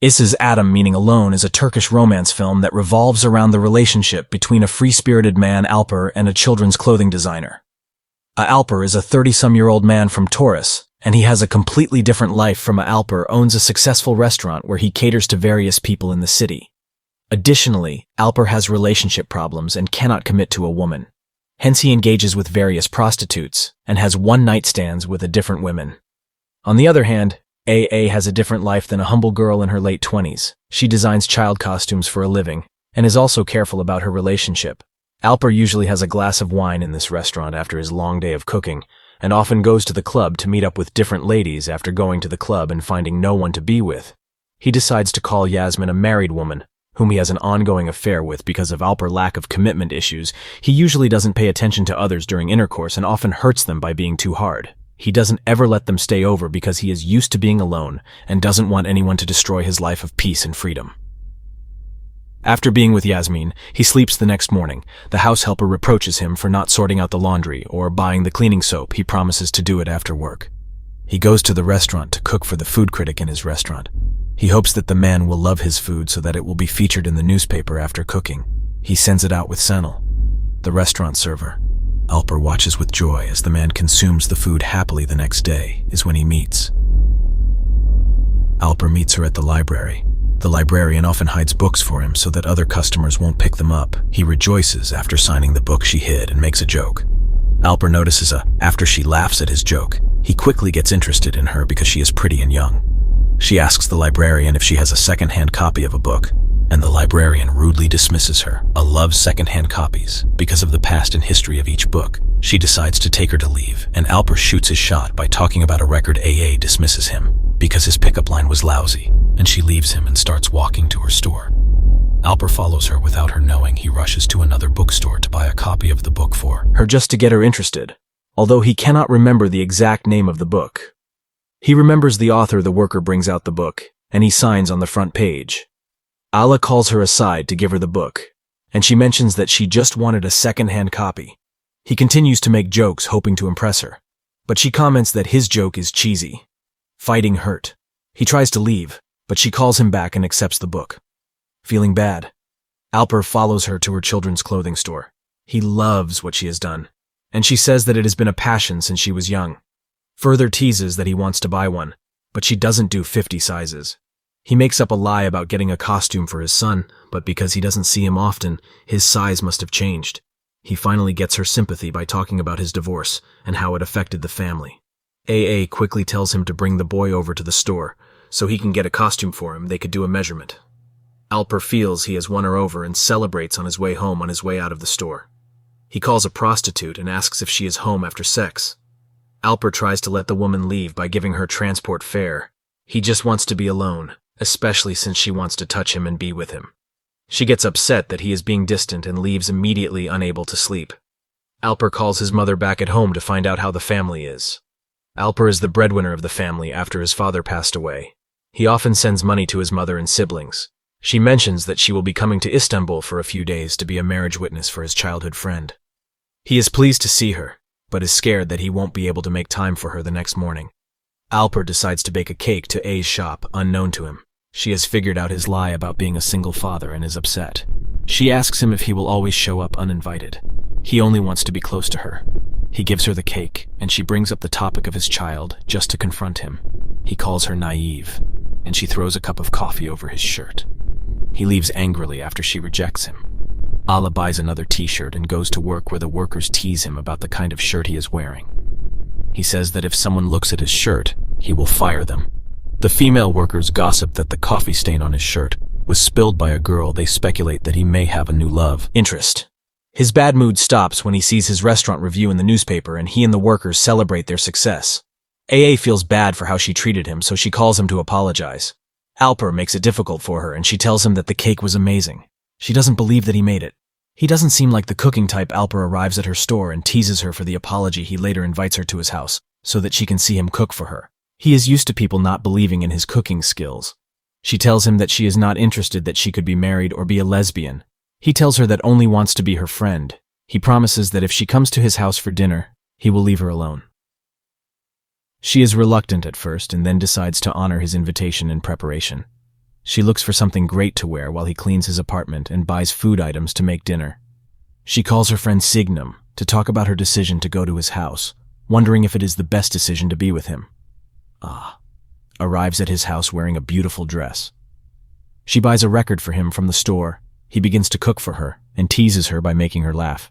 Issa's Adam, meaning alone, is a Turkish romance film that revolves around the relationship between a free-spirited man, Alper, and a children's clothing designer. Alper is a 30-some-year-old man from Taurus, and he has a completely different life from Alper owns a successful restaurant where he caters to various people in the city. Additionally, Alper has relationship problems and cannot commit to a woman. Hence he engages with various prostitutes and has one-night stands with different women. On the other hand, AA has a different life than a humble girl in her late 20s. She designs child costumes for a living and is also careful about her relationship. Alper usually has a glass of wine in this restaurant after his long day of cooking and often goes to the club to meet up with different ladies after going to the club and finding no one to be with. He decides to call Yasmin a married woman, whom he has an ongoing affair with because of Alper's lack of commitment issues. He usually doesn't pay attention to others during intercourse and often hurts them by being too hard. He doesn't ever let them stay over because he is used to being alone and doesn't want anyone to destroy his life of peace and freedom. After being with Yasmin, he sleeps the next morning. The house helper reproaches him for not sorting out the laundry or buying the cleaning soap. He promises to do it after work. He goes to the restaurant to cook for the food critic in his restaurant. He hopes that the man will love his food so that it will be featured in the newspaper after cooking. He sends it out with Senel, the restaurant server. Alper watches with joy as the man consumes the food happily. The next day is when he meets. Alper meets her at the library. The librarian often hides books for him so that other customers won't pick them up. He rejoices after signing the book she hid and makes a joke. Alper notices after she laughs at his joke. He quickly gets interested in her because she is pretty and young. She asks the librarian if she has a second-hand copy of a book, and the librarian rudely dismisses her. Loves second-hand copies because of the past and history of each book. She decides to take her to leave, and Alper shoots his shot by talking about a record. AA dismisses him because his pickup line was lousy, and she leaves him and starts walking to her store. Alper follows her without her knowing. He rushes to another bookstore to buy a copy of the book for her just to get her interested, although he cannot remember the exact name of the book. He remembers the author. The worker brings out the book, and he signs on the front page. Allah calls her aside to give her the book, and she mentions that she just wanted a second-hand copy. He continues to make jokes, hoping to impress her, but she comments that his joke is cheesy. Fighting hurt. He tries to leave, but she calls him back and accepts the book. Feeling bad, Alper follows her to her children's clothing store. He loves what she has done, and she says that it has been a passion since she was young. Further teases that he wants to buy one, but she doesn't do 50 sizes. He makes up a lie about getting a costume for his son, but because he doesn't see him often, his size must have changed. He finally gets her sympathy by talking about his divorce and how it affected the family. AA quickly tells him to bring the boy over to the store so he can get a costume for him. They could do a measurement. Alper feels he has won her over and celebrates on his way home on his way out of the store. He calls a prostitute and asks if she is home after sex. Alper tries to let the woman leave by giving her transport fare. He just wants to be alone, especially since she wants to touch him and be with him. She gets upset that he is being distant and leaves immediately, unable to sleep. Alper calls his mother back at home to find out how the family is. Alper is the breadwinner of the family after his father passed away. He often sends money to his mother and siblings. She mentions that she will be coming to Istanbul for a few days to be a marriage witness for his childhood friend. He is pleased to see her, but is scared that he won't be able to make time for her the next morning. Alper decides to bake a cake to A's shop, unknown to him. She has figured out his lie about being a single father and is upset. She asks him if he will always show up uninvited. He only wants to be close to her. He gives her the cake, and she brings up the topic of his child just to confront him. He calls her naive, and she throws a cup of coffee over his shirt. He leaves angrily after she rejects him. Allah buys another t-shirt and goes to work where the workers tease him about the kind of shirt he is wearing. He says that if someone looks at his shirt, he will fire them. The female workers gossip that the coffee stain on his shirt was spilled by a girl. They speculate that he may have a new love interest. His bad mood stops when he sees his restaurant review in the newspaper and he and the workers celebrate their success. AA feels bad for how she treated him, so she calls him to apologize. Alper makes it difficult for her and she tells him that the cake was amazing. She doesn't believe that he made it. He doesn't seem like the cooking type. Alper arrives at her store and teases her for the apology. He later invites her to his house so that she can see him cook for her. He is used to people not believing in his cooking skills. She tells him that she is not interested, that she could be married or be a lesbian. He tells her that only wants to be her friend. He promises that if she comes to his house for dinner, he will leave her alone. She is reluctant at first and then decides to honor his invitation in preparation. She looks for something great to wear while he cleans his apartment and buys food items to make dinner. She calls her friend Signum to talk about her decision to go to his house, wondering if it is the best decision to be with him. Arrives at his house wearing a beautiful dress. She buys a record for him from the store. He begins to cook for her and teases her by making her laugh.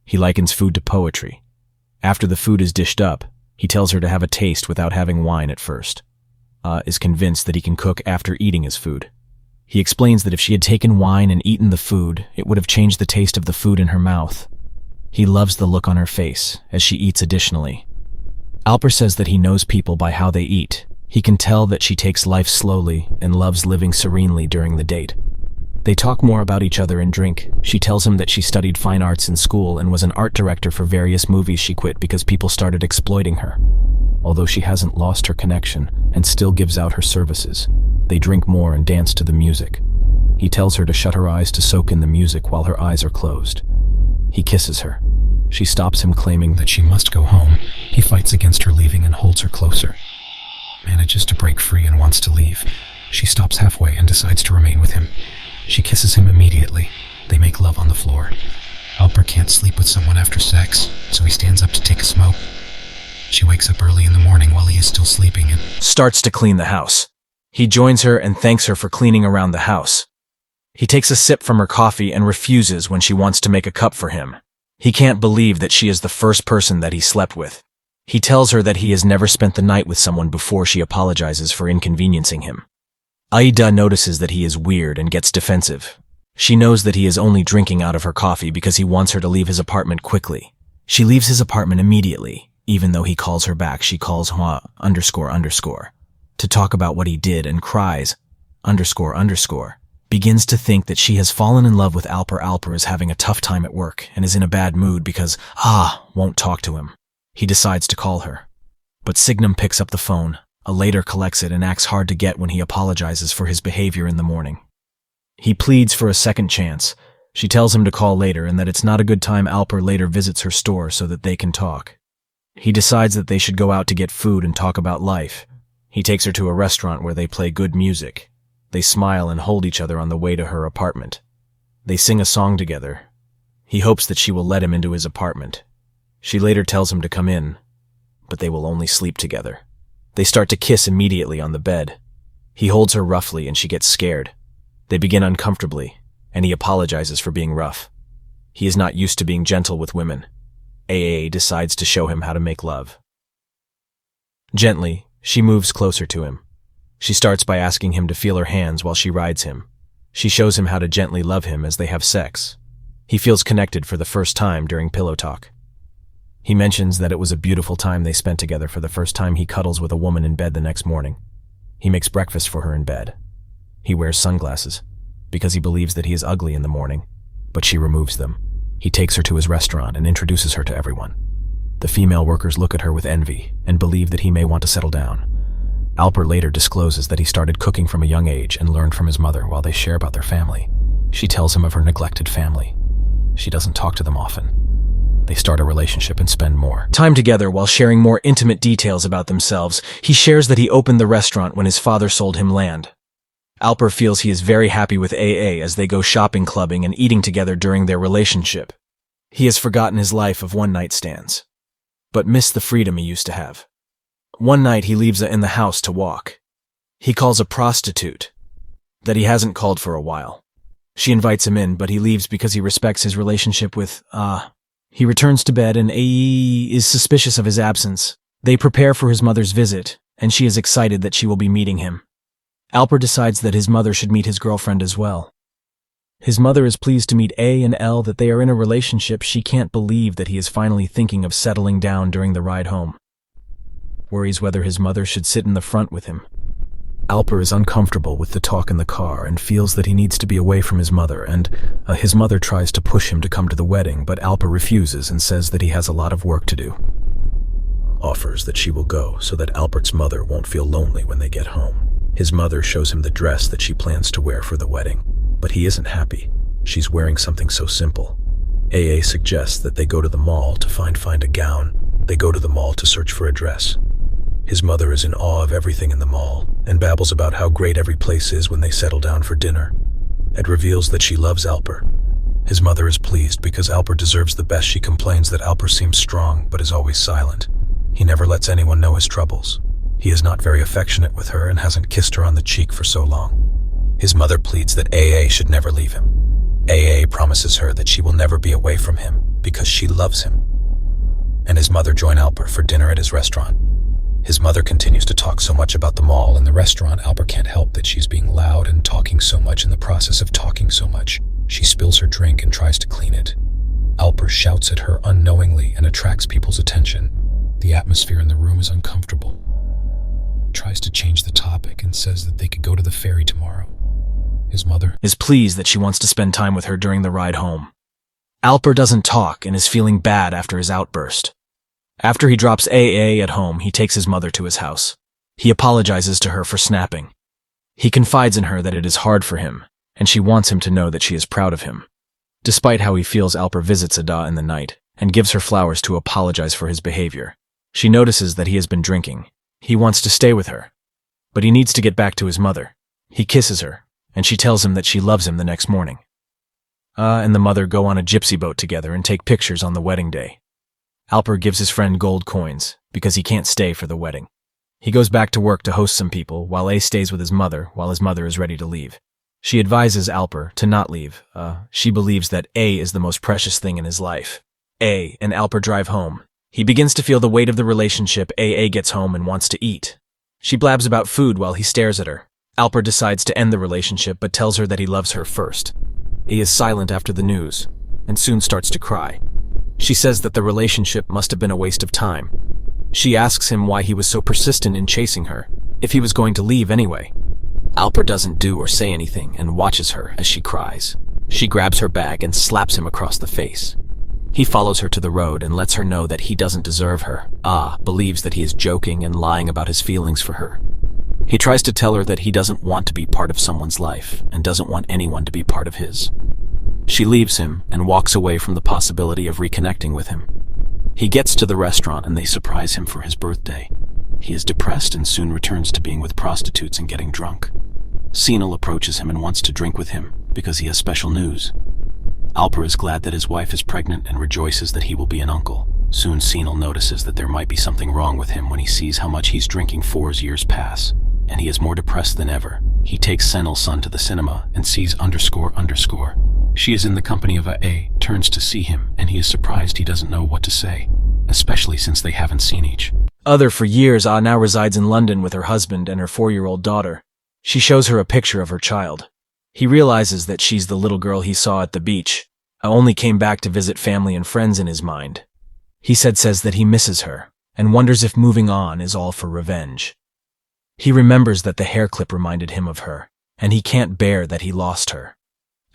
He likens food to poetry. After the food is dished up, he tells her to have a taste without having wine at first. Is convinced that he can cook after eating his food. He explains that if she had taken wine and eaten the food, it would have changed the taste of the food in her mouth. He loves the look on her face as she eats additionally. Alper says that he knows people by how they eat. He can tell that she takes life slowly and loves living serenely during the date. They talk more about each other and drink. She tells him that she studied fine arts in school and was an art director for various movies she quit because people started exploiting her. Although she hasn't lost her connection and still gives out her services, they drink more and dance to the music. He tells her to shut her eyes to soak in the music while her eyes are closed. He kisses her. She stops him, claiming that she must go home. He fights against her leaving and holds her closer. Manages to break free and wants to leave. She stops halfway and decides to remain with him. She kisses him immediately. They make love on the floor. Alper can't sleep with someone after sex, so he stands up to take a smoke. She wakes up early in the morning while he is still sleeping and starts to clean the house. He joins her and thanks her for cleaning around the house. He takes a sip from her coffee and refuses when she wants to make a cup for him. He can't believe that she is the first person that he slept with. He tells her that he has never spent the night with someone before she apologizes for inconveniencing him. Aida notices that he is weird and gets defensive. She knows that he is only drinking out of her coffee because he wants her to leave his apartment quickly. She leaves his apartment immediately. Even though he calls her back, she calls ___ to talk about what he did and cries __. Begins to think that she has fallen in love with Alper. Alper is having a tough time at work and is in a bad mood because won't talk to him. He decides to call her. But Signum picks up the phone. Later collects it and acts hard to get when he apologizes for his behavior in the morning. He pleads for a second chance. She tells him to call later and that it's not a good time. Alper later visits her store so that they can talk. He decides that they should go out to get food and talk about life. He takes her to a restaurant where they play good music. They smile and hold each other on the way to her apartment. They sing a song together. He hopes that she will let him into his apartment. She later tells him to come in, but they will only sleep together. They start to kiss immediately on the bed. He holds her roughly and she gets scared. They begin uncomfortably, and he apologizes for being rough. He is not used to being gentle with women. AA decides to show him how to make love. Gently, she moves closer to him. She starts by asking him to feel her hands while she rides him. She shows him how to gently love him as they have sex. He feels connected for the first time during pillow talk. He mentions that it was a beautiful time they spent together for the first time he cuddles with a woman in bed the next morning. He makes breakfast for her in bed. He wears sunglasses because he believes that he is ugly in the morning, but she removes them. He takes her to his restaurant and introduces her to everyone. The female workers look at her with envy and believe that he may want to settle down. Alper later discloses that he started cooking from a young age and learned from his mother while they share about their family. She tells him of her neglected family. She doesn't talk to them often. They start a relationship and spend more time together while sharing more intimate details about themselves. He shares that he opened the restaurant when his father sold him land. Alper feels he is very happy with AA as they go shopping, clubbing, and eating together during their relationship. He has forgotten his life of one-night stands, but missed the freedom he used to have. One night he leaves in the house to walk. He calls a prostitute that he hasn't called for a while. She invites him in, but he leaves because he respects his relationship with He returns to bed and AE is suspicious of his absence. They prepare for his mother's visit, and she is excited that she will be meeting him. Alper decides that his mother should meet his girlfriend as well. His mother is pleased to meet A and L that they are in a relationship. She can't believe that he is finally thinking of settling down during the ride home. Worries whether his mother should sit in the front with him. Alper is uncomfortable with the talk in the car and feels that he needs to be away from his mother, and his mother tries to push him to come to the wedding, but Alper refuses and says that he has a lot of work to do. Offers that she will go so that Albert's mother won't feel lonely when they get home. His mother shows him the dress that she plans to wear for the wedding, but he isn't happy. She's wearing something so simple. AA suggests that they go to the mall to find a gown. They go to the mall to search for a dress. His mother is in awe of everything in the mall and babbles about how great every place is when they settle down for dinner. Ed reveals that she loves Alper. His mother is pleased because Alper deserves the best. She complains that Alper seems strong but is always silent. He never lets anyone know his troubles. He is not very affectionate with her and hasn't kissed her on the cheek for so long. His mother pleads that AA should never leave him. AA promises her that she will never be away from him because she loves him. And his mother join Alper for dinner at his restaurant. His mother continues to talk so much about the mall and the restaurant, Alper can't help that she's being loud and talking so much. In the process of talking so much, she spills her drink and tries to clean it. Alper shouts at her unknowingly and attracts people's attention. The atmosphere in the room is uncomfortable. Tries to change the topic and says that they could go to the ferry tomorrow. His mother is pleased that she wants to spend time with her during the ride home. Alper doesn't talk and is feeling bad after his outburst. After he drops AA at home, he takes his mother to his house. He apologizes to her for snapping. He confides in her that it is hard for him, and she wants him to know that she is proud of him. Despite how he feels, Alper visits Ada in the night and gives her flowers to apologize for his behavior. She notices that he has been drinking. He wants to stay with her, but he needs to get back to his mother. He kisses her, and she tells him that she loves him the next morning. And the mother go on a gypsy boat together and take pictures on the wedding day. Alper gives his friend gold coins because he can't stay for the wedding. He goes back to work to host some people while A stays with his mother while his mother is ready to leave. She advises Alper to not leave. She believes that A is the most precious thing in his life. A and Alper drive home. He begins to feel the weight of the relationship. AA gets home and wants to eat. She blabs about food while he stares at her. Alper decides to end the relationship but tells her that he loves her first. A is silent after the news and soon starts to cry. She says that the relationship must have been a waste of time. She asks him why he was so persistent in chasing her, if he was going to leave anyway. Alper doesn't do or say anything and watches her as she cries. She grabs her bag and slaps him across the face. He follows her to the road and lets her know that he doesn't deserve her. Believes that he is joking and lying about his feelings for her. He tries to tell her that he doesn't want to be part of someone's life and doesn't want anyone to be part of his. She leaves him and walks away from the possibility of reconnecting with him. He gets to the restaurant and they surprise him for his birthday. He is depressed and soon returns to being with prostitutes and getting drunk. Senil approaches him and wants to drink with him because he has special news. Alper is glad that his wife is pregnant and rejoices that he will be an uncle. Soon Senil notices that there might be something wrong with him when he sees how much he's drinking. 4 years pass, and he is more depressed than ever. He takes Senil's son to the cinema and sees __. She is in the company of A, turns to see him, and he is surprised. He doesn't know what to say, especially since they haven't seen each other for years. Now resides in London with her husband and her 4-year-old daughter. She shows her a picture of her child. He realizes that she's the little girl he saw at the beach. Only came back to visit family and friends in his mind. He says that he misses her and wonders if moving on is all for revenge. He remembers that the hair clip reminded him of her, and he can't bear that he lost her.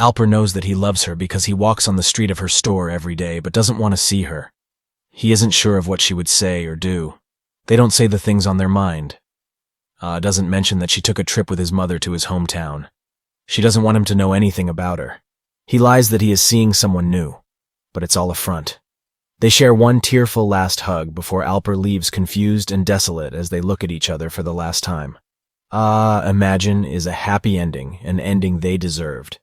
Alper knows that he loves her because he walks on the street of her store every day but doesn't want to see her. He isn't sure of what she would say or do. They don't say the things on their mind. Doesn't mention that she took a trip with his mother to his hometown. She doesn't want him to know anything about her. He lies that he is seeing someone new, but it's all a front. They share one tearful last hug before Alper leaves confused and desolate as they look at each other for the last time. Imagine is a happy ending, an ending they deserved.